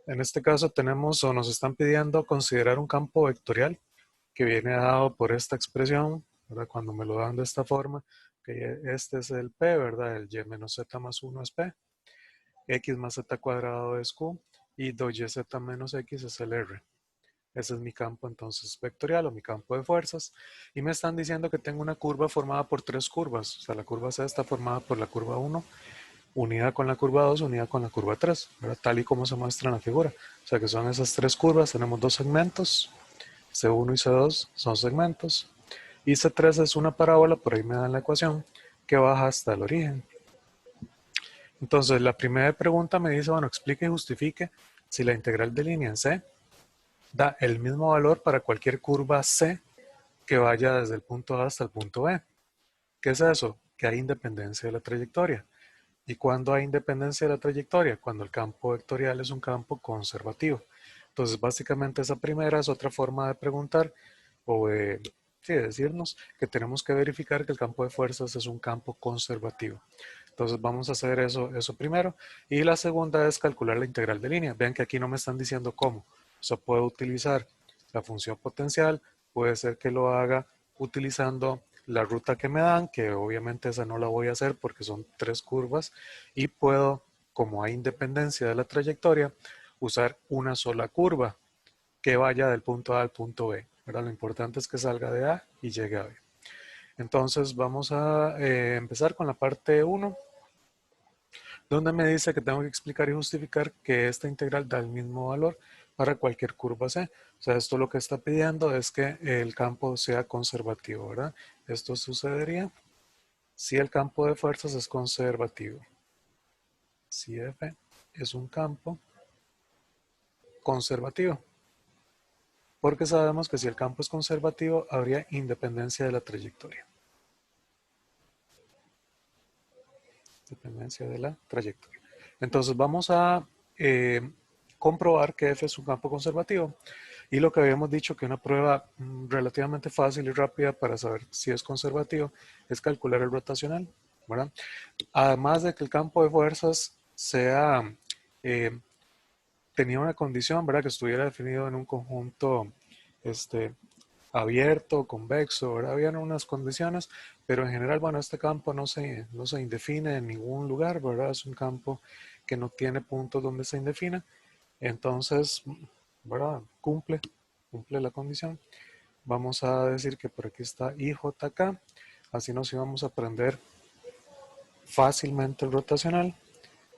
En este caso tenemos o nos están pidiendo considerar un campo vectorial que viene dado por esta expresión, ¿verdad? Cuando me lo dan de esta forma, que este es el P, ¿verdad? El Y menos Z más 1 es P, X más Z cuadrado es Q y 2YZ menos X es el R. Ese es mi campo entonces vectorial o mi campo de fuerzas. Y me están diciendo que tengo una curva formada por tres curvas. O sea, la curva C está formada por la curva 1, unida con la curva 2, unida con la curva 3, ¿verdad? Tal y como se muestra en la figura. O sea que son esas tres curvas, tenemos dos segmentos, C1 y C2 son segmentos, y C3 es una parábola, por ahí me dan la ecuación, que baja hasta el origen. Entonces la primera pregunta me dice, bueno, explique y justifique si la integral de línea en C da el mismo valor para cualquier curva C que vaya desde el punto A hasta el punto B. ¿Qué es eso? Que hay independencia de la trayectoria. ¿Y cuándo hay independencia de la trayectoria? Cuando el campo vectorial es un campo conservativo. Entonces, básicamente esa primera es otra forma de preguntar o de, sí, de decirnos que tenemos que verificar que el campo de fuerzas es un campo conservativo. Entonces vamos a hacer eso primero. Y la segunda es calcular la integral de línea. Vean que aquí no me están diciendo cómo. O sea, puedo utilizar la función potencial, puede ser que lo haga utilizando la ruta que me dan, que obviamente esa no la voy a hacer porque son tres curvas, y puedo, como hay independencia de la trayectoria, usar una sola curva que vaya del punto A al punto B, ¿verdad? Lo importante es que salga de A y llegue a B. Entonces vamos a empezar con la parte 1, donde me dice que tengo que explicar y justificar que esta integral da el mismo valor para cualquier curva C. O sea, esto lo que está pidiendo es que el campo sea conservativo, ¿verdad? Esto sucedería si el campo de fuerzas es conservativo. Si F es un campo conservativo. Porque sabemos que si el campo es conservativo, habría independencia de la trayectoria. Dependencia de la trayectoria. Entonces vamos a comprobar que F es un campo conservativo. Y lo que habíamos dicho que una prueba relativamente fácil y rápida para saber si es conservativo es calcular el rotacional, ¿verdad? Además de que el campo de fuerzas sea, tenía una condición, ¿verdad? Que estuviera definido en un conjunto abierto, convexo, ¿verdad? Habían unas condiciones, pero en general, bueno, este campo no se indefine en ningún lugar, ¿verdad? Es un campo que no tiene puntos donde se indefina, entonces, ¿verdad? Cumple la condición. Vamos a decir que por aquí está IJK, así nos íbamos a aprender fácilmente el rotacional.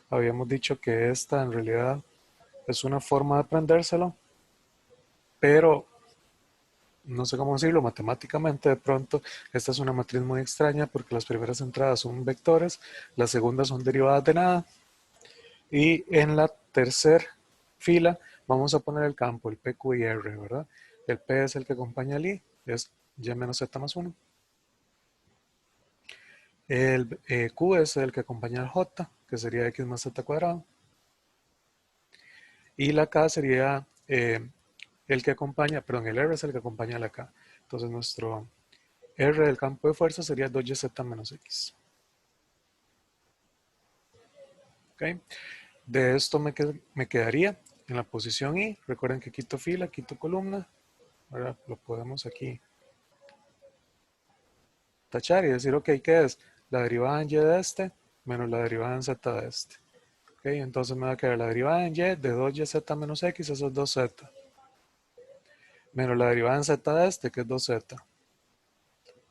Habíamos dicho que esta en realidad es una forma de aprendérselo, pero no sé cómo decirlo, matemáticamente de pronto esta es una matriz muy extraña porque las primeras entradas son vectores, las segundas son derivadas de nada y en la tercera fila vamos a poner el campo, el P, Q y R, ¿verdad? El P es el que acompaña al I, es Y menos Z más 1. El Q es el que acompaña al J, que sería X más Z cuadrado. Y la K sería el que acompaña, perdón, el R es el que acompaña a la K. Entonces nuestro R del campo de fuerza sería 2YZ menos X. ¿Okay? De esto me quedaría en la posición I. Recuerden que quito fila, quito columna. Ahora lo podemos aquí tachar y decir, ok, ¿qué es? La derivada en Y de este menos la derivada en Z de este. ¿Okay? Entonces me va a quedar la derivada en Y de 2YZ menos X, eso es 2Z. Menos la derivada en Z de este, que es 2Z.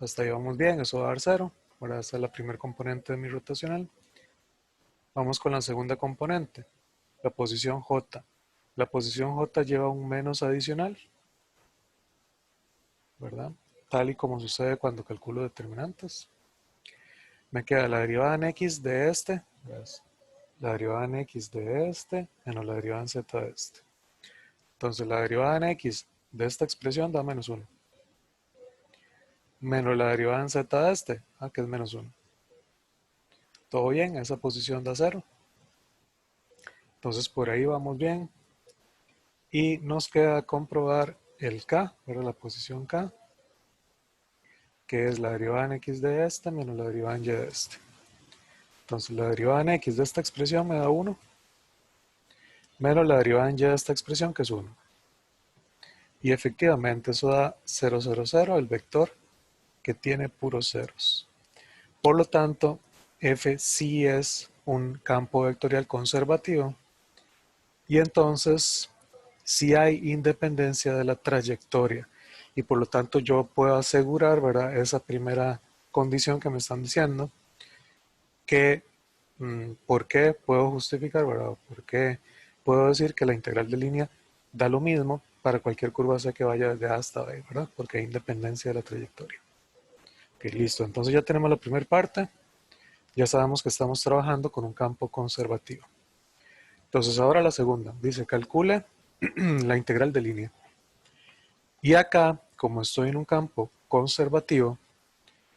Hasta ahí vamos bien, eso va a dar 0. Ahora esta es la primera componente de mi rotacional. Vamos con la segunda componente, la posición J. La posición J lleva un menos adicional, ¿verdad? Tal y como sucede cuando calculo determinantes. Me queda la derivada en X de este, ¿ves? La derivada en X de este, menos la derivada en Z de este. Entonces la derivada en X de esta expresión da menos 1. Menos la derivada en Z de este, que es menos 1. Todo bien, esa posición da 0. Entonces por ahí vamos bien. Y nos queda comprobar el K, ¿verdad? La posición K, que es la derivada en X de este menos la derivada en Y de este. Entonces la derivada en X de esta expresión me da 1. menos la derivada en y de esta expresión, que es 1. Y efectivamente eso da 0, 0, 0, el vector que tiene puros ceros. Por lo tanto, F sí es un campo vectorial conservativo y entonces sí hay independencia de la trayectoria y por lo tanto yo puedo asegurar, ¿verdad?, esa primera condición que me están diciendo, que ¿por qué puedo justificar, ¿verdad? ¿Por qué puedo decir que la integral de línea da lo mismo para cualquier curva C que vaya desde A hasta B, ¿verdad? Porque hay independencia de la trayectoria. Ok, listo. Entonces ya tenemos la primera parte. Ya sabemos que estamos trabajando con un campo conservativo. Entonces ahora la segunda. Dice, calcule la integral de línea. Y acá, como estoy en un campo conservativo,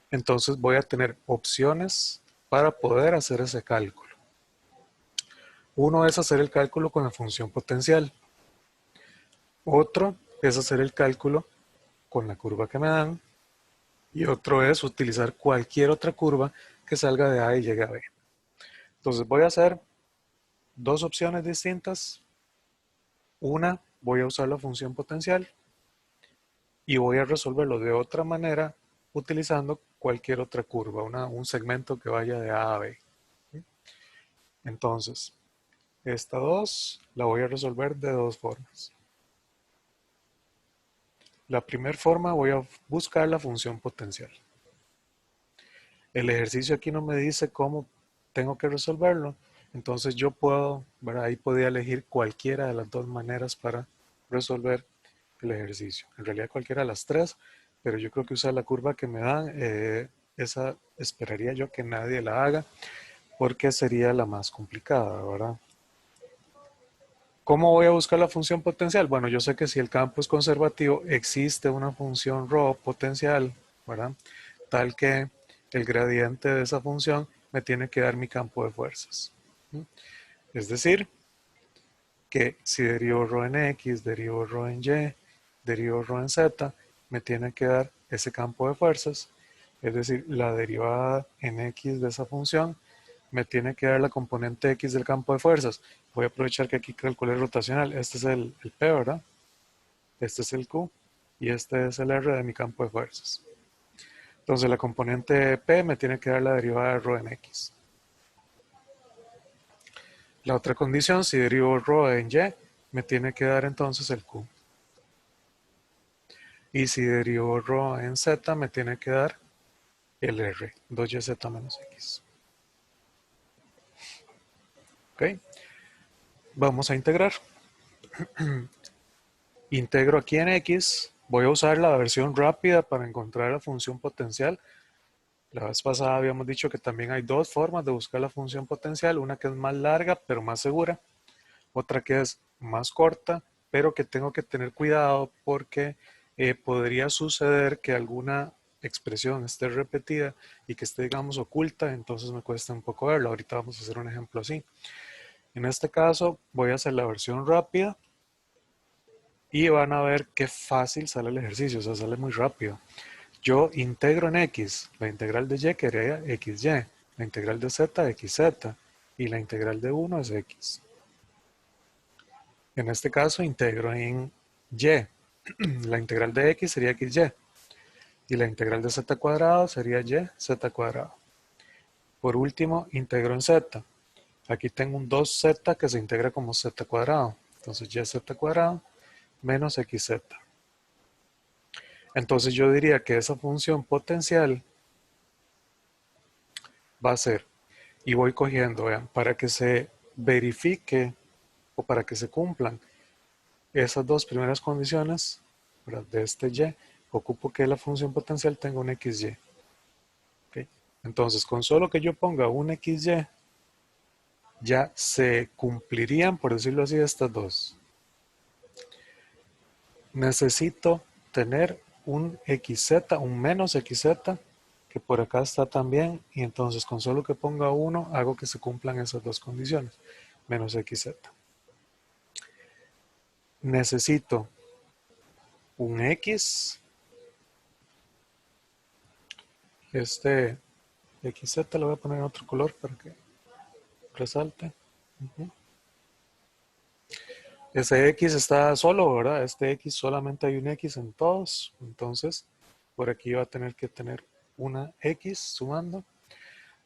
entonces voy a tener opciones para poder hacer ese cálculo. Uno es hacer el cálculo con la función potencial. Otro es hacer el cálculo con la curva que me dan. Y otro es utilizar cualquier otra curva que salga de A y llegue a B. Entonces voy a hacer dos opciones distintas. Una, voy a usar la función potencial y voy a resolverlo de otra manera utilizando cualquier otra curva, un segmento que vaya de A a B. Entonces, esta 2 la voy a resolver de dos formas. La primera forma voy a buscar la función potencial. El ejercicio aquí no me dice cómo tengo que resolverlo, entonces yo puedo, ¿verdad? Ahí podía elegir cualquiera de las dos maneras para resolver el ejercicio. En realidad cualquiera de las tres, pero yo creo que usar la curva que me dan, esa esperaría yo que nadie la haga porque sería la más complicada, ¿verdad? ¿Cómo voy a buscar la función potencial? Bueno, yo sé que si el campo es conservativo, existe una función ρ potencial, ¿verdad? Tal que el gradiente de esa función me tiene que dar mi campo de fuerzas. Es decir, que si derivo ρ en x, derivo ρ en y, derivo ρ en z, me tiene que dar ese campo de fuerzas. Es decir, la derivada en x de esa función me tiene que dar la componente x del campo de fuerzas. Voy a aprovechar que aquí calculé rotacional. Este es el P, ¿verdad? Este es el Q y este es el R de mi campo de fuerzas. Entonces la componente P me tiene que dar la derivada de ρ en x. La otra condición, si derivo ρ en y, me tiene que dar entonces el Q. Y si derivo ρ en z, me tiene que dar el R, 2yz menos x. ¿Ok? Vamos a integrar. Integro aquí en x. Voy a usar la versión rápida para encontrar la función potencial. La vez pasada habíamos dicho que también hay dos formas de buscar la función potencial. Una que es más larga, pero más segura. Otra que es más corta, pero que tengo que tener cuidado porque podría suceder que alguna expresión esté repetida y que esté, digamos, oculta, entonces me cuesta un poco verlo. Ahorita vamos a hacer un ejemplo así. En este caso voy a hacer la versión rápida y van a ver qué fácil sale el ejercicio, o sea, sale muy rápido. Yo integro en x, la integral de y quedaría xy, la integral de z, xz, y la integral de 1 es x. En este caso integro en y. La integral de x sería xy. Y la integral de z cuadrado sería y z cuadrado. Por último, integro en z. Aquí tengo un 2z que se integra como z cuadrado. Entonces y z cuadrado menos xz. Entonces yo diría que esa función potencial va a ser, y voy cogiendo, vean, para que se verifique o para que se cumplan esas dos primeras condiciones, ¿verdad?, de este y, ocupo que la función potencial tenga un xy. ¿Okay? Entonces, con solo que yo ponga un xy, ya se cumplirían, por decirlo así, estas dos. Necesito tener un xz, un menos xz, que por acá está también, y entonces con solo que ponga 1, hago que se cumplan esas dos condiciones, menos xz. Necesito un x, este xz lo voy a poner en otro color para que resalte. Ese X está solo, ¿verdad? Este X solamente hay un X en todos. Entonces, por aquí va a tener que tener una X sumando.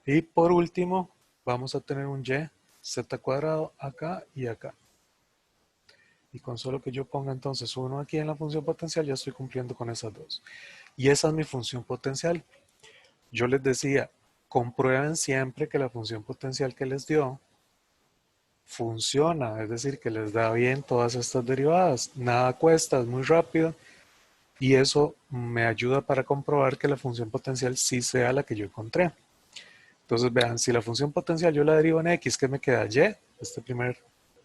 Y por último, vamos a tener un Y z cuadrado acá y acá. Y con solo que yo ponga entonces uno aquí en la función potencial, ya estoy cumpliendo con esas dos. Y esa es mi función potencial. Yo les decía, comprueben siempre que la función potencial que les dio funciona, es decir, que les da bien todas estas derivadas. Nada cuesta, es muy rápido. Y eso me ayuda para comprobar que la función potencial sí sea la que yo encontré. Entonces vean, si la función potencial yo la derivo en X, ¿qué me queda? Y, este primer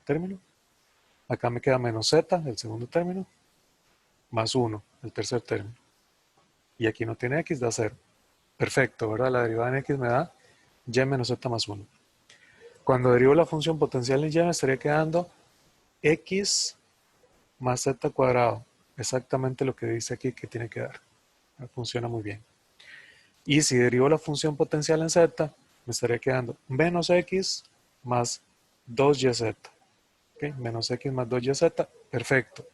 término. Acá me queda menos Z, el segundo término, más 1, el tercer término. Y aquí no tiene X, da 0. Perfecto, ¿verdad? La derivada en X me da Y menos Z más 1. Cuando derivo la función potencial en Y me estaría quedando X más Z cuadrado. Exactamente lo que dice aquí que tiene que dar. Funciona muy bien. Y si derivo la función potencial en Z, me estaría quedando menos X más 2YZ. ¿Okay? Menos X más 2YZ. Perfecto.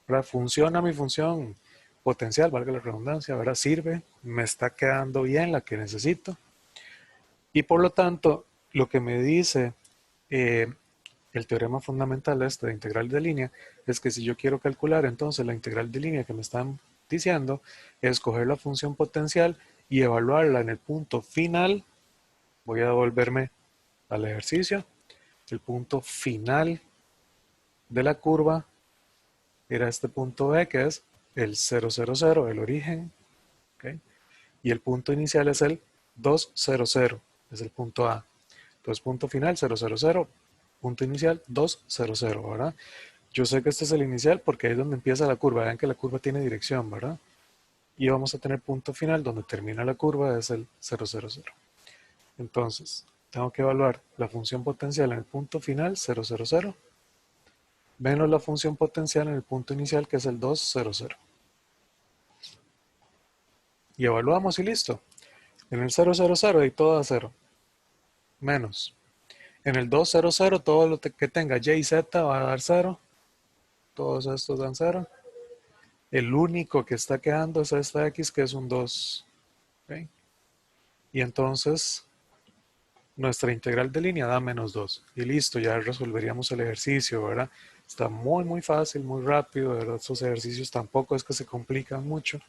¿Verdad? Funciona mi función potencial, valga la redundancia, ¿verdad? Sirve, me está quedando bien la que necesito. Y por lo tanto, lo que me dice el teorema fundamental de integral de línea es que si yo quiero calcular entonces la integral de línea que me están diciendo, es coger la función potencial y evaluarla en el punto final. Voy a devolverme al ejercicio. El punto final de la curva era este punto B, que es el 0, 0, 0, el origen. ¿Okay? Y el punto inicial es el 2, 0, 0, es el punto A. Entonces, punto final, 0, 0, 0. Punto inicial, 2, 0, 0, ¿verdad? Yo sé que este es el inicial porque ahí es donde empieza la curva. Vean que la curva tiene dirección, ¿verdad? Y vamos a tener punto final donde termina la curva, es el 0, 0, 0. Entonces, tengo que evaluar la función potencial en el punto final, 0, 0, 0, menos la función potencial en el punto inicial, que es el 2, 0, 0. Y evaluamos y listo. En el 0, 0, 0 hay todo a 0. Menos. En el 2, 0, 0, todo lo que tenga Y y Z va a dar 0. Todos estos dan 0. El único que está quedando es esta X, que es un 2. ¿Okay? Y entonces nuestra integral de línea da menos 2. Y listo, ya resolveríamos el ejercicio, ¿verdad? Está muy fácil, muy rápido, ¿verdad? Estos ejercicios tampoco es que se complican mucho.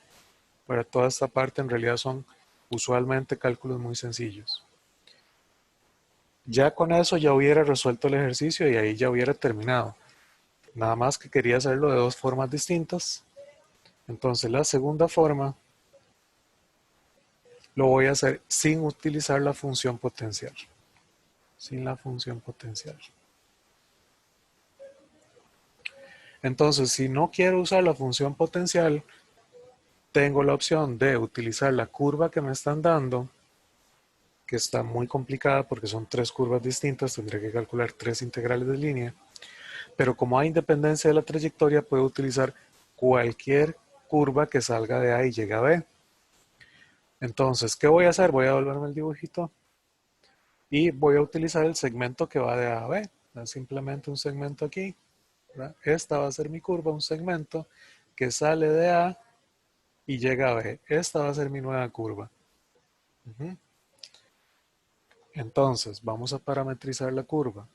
Para toda esta parte en realidad son usualmente cálculos muy sencillos. Ya con eso ya hubiera resuelto el ejercicio y ahí ya hubiera terminado. Nada más que quería hacerlo de dos formas distintas. Entonces la segunda forma lo voy a hacer sin utilizar la función potencial. Sin la función potencial. Entonces, si no quiero usar la función potencial, tengo la opción de utilizar la curva que me están dando, que está muy complicada porque son tres curvas distintas, tendré que calcular tres integrales de línea, pero como hay independencia de la trayectoria, puedo utilizar cualquier curva que salga de A y llegue a B. Entonces, ¿qué voy a hacer? Voy a devolverme el dibujito y voy a utilizar el segmento que va de A a B. Simplemente un segmento aquí. ¿Verdad? Esta va a ser mi curva, un segmento que sale de A y llega a B. Esta va a ser mi nueva curva. Entonces, vamos a parametrizar la curva.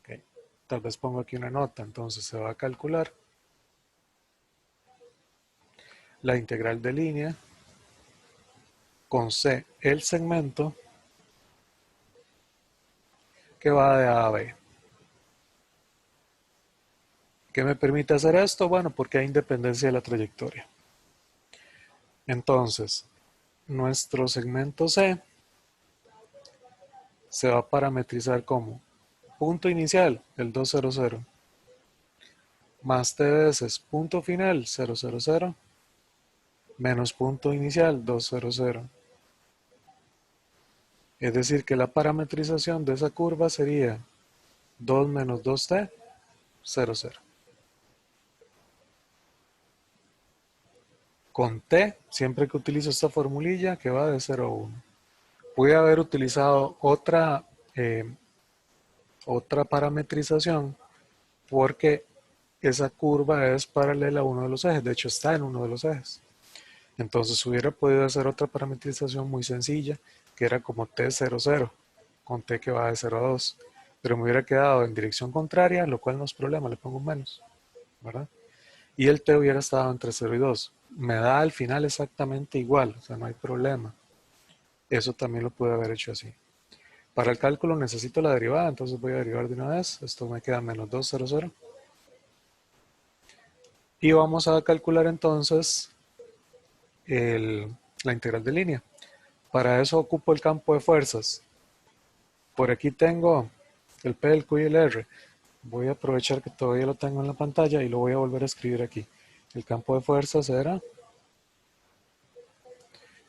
Okay. Tal vez pongo aquí una nota. Entonces, se va a calcular la integral de línea con C, el segmento que va de A a B. ¿Qué me permite hacer esto? Bueno, porque hay independencia de la trayectoria. Entonces, nuestro segmento C se va a parametrizar como punto inicial, el 200, más t veces punto final, 000, menos punto inicial, 200. Es decir, que la parametrización de esa curva sería 2 menos 2t, 0, 0. Con t, siempre que utilizo esta formulilla que va de 0 a 1. Pude haber utilizado otra parametrización, porque esa curva es paralela a uno de los ejes, de hecho está en uno de los ejes. Entonces hubiera podido hacer otra parametrización muy sencilla, que era como T00, con T que va de 0 a 2, pero me hubiera quedado en dirección contraria, lo cual no es problema, le pongo un menos, ¿verdad? Y el T hubiera estado entre 0 y 2. Me da al final exactamente igual, o sea, no hay problema. Eso también lo pude haber hecho así. Para el cálculo necesito la derivada, entonces voy a derivar de una vez. Esto me queda menos 200. Y vamos a calcular entonces la integral de línea. Para eso ocupo el campo de fuerzas. Por aquí tengo el P, el Q y el R. Voy a aprovechar que todavía lo tengo en la pantalla y lo voy a volver a escribir aquí. El campo de fuerzas era,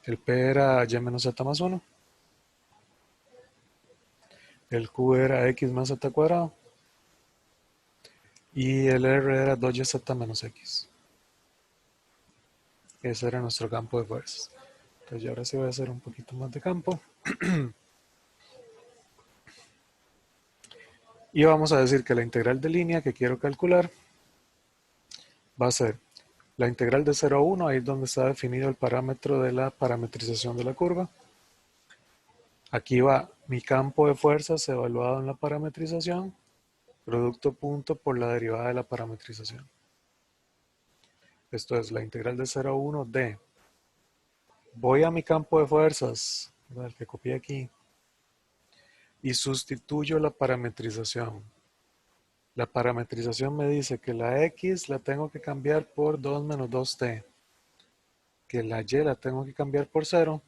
el P era y menos z más 1. El Q era x más z cuadrado. Y el R era 2yz menos x. Ese era nuestro campo de fuerzas. Entonces yo ahora sí voy a hacer un poquito más de campo. Y vamos a decir que la integral de línea que quiero calcular va a ser la integral de 0 a 1, ahí es donde está definido el parámetro de la parametrización de la curva. Aquí va mi campo de fuerzas evaluado en la parametrización, producto punto por la derivada de la parametrización. Esto es la integral de 0 a 1 de, voy a mi campo de fuerzas, el que copié aquí, y sustituyo la parametrización. La parametrización me dice que la x la tengo que cambiar por 2 menos 2t, que la y la tengo que cambiar por 0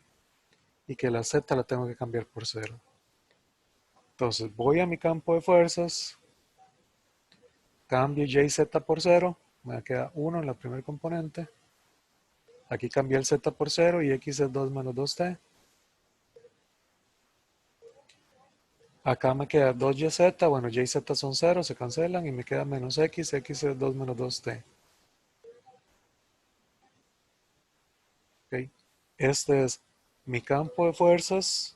y que la z la tengo que cambiar por 0. Entonces voy a mi campo de fuerzas, cambio y y z por 0, me queda 1 en la primera componente. Aquí cambié el z por 0 y x es 2 menos 2t. Acá me queda 2yz, bueno, y z son 0, se cancelan y me queda menos x, x es 2 menos 2t. ¿Okay? Este es mi campo de fuerzas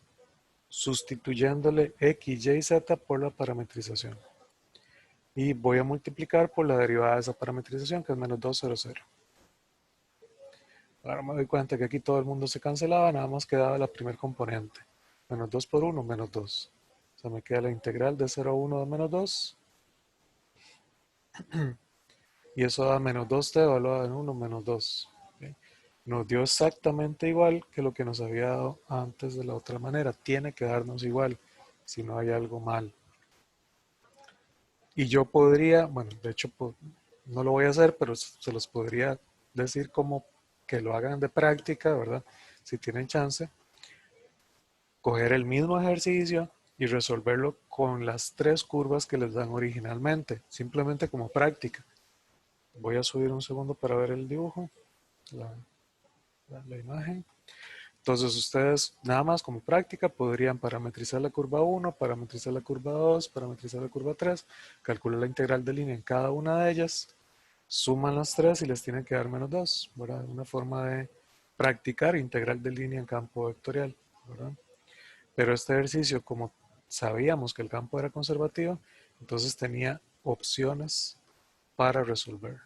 sustituyéndole x, y, z por la parametrización. Y voy a multiplicar por la derivada de esa parametrización, que es menos 200. Ahora me doy cuenta que aquí todo el mundo se cancelaba, nada más quedaba la primer componente. Menos 2 por 1, menos 2. O sea, me queda la integral de 0 a 1 de menos 2. Y eso da menos 2t evaluado en 1 menos 2. ¿Okay? Nos dio exactamente igual que lo que nos había dado antes de la otra manera. Tiene que darnos igual si no hay algo mal. Y yo podría, bueno, de hecho no lo voy a hacer, pero se los podría decir como que lo hagan de práctica, ¿verdad? Si tienen chance, coger el mismo ejercicio y resolverlo con las 3 curvas que les dan originalmente, simplemente como práctica. Voy a subir un segundo para ver el dibujo, la imagen. Entonces ustedes nada más como práctica podrían parametrizar la curva 1, parametrizar la curva 2, parametrizar la curva 3, calcular la integral de línea en cada una de ellas, suman las 3 y les tienen que dar menos 2, ¿verdad? Una forma de practicar integral de línea en campo vectorial, ¿verdad? Pero este ejercicio, como sabíamos que el campo era conservativo, entonces tenía opciones para resolver.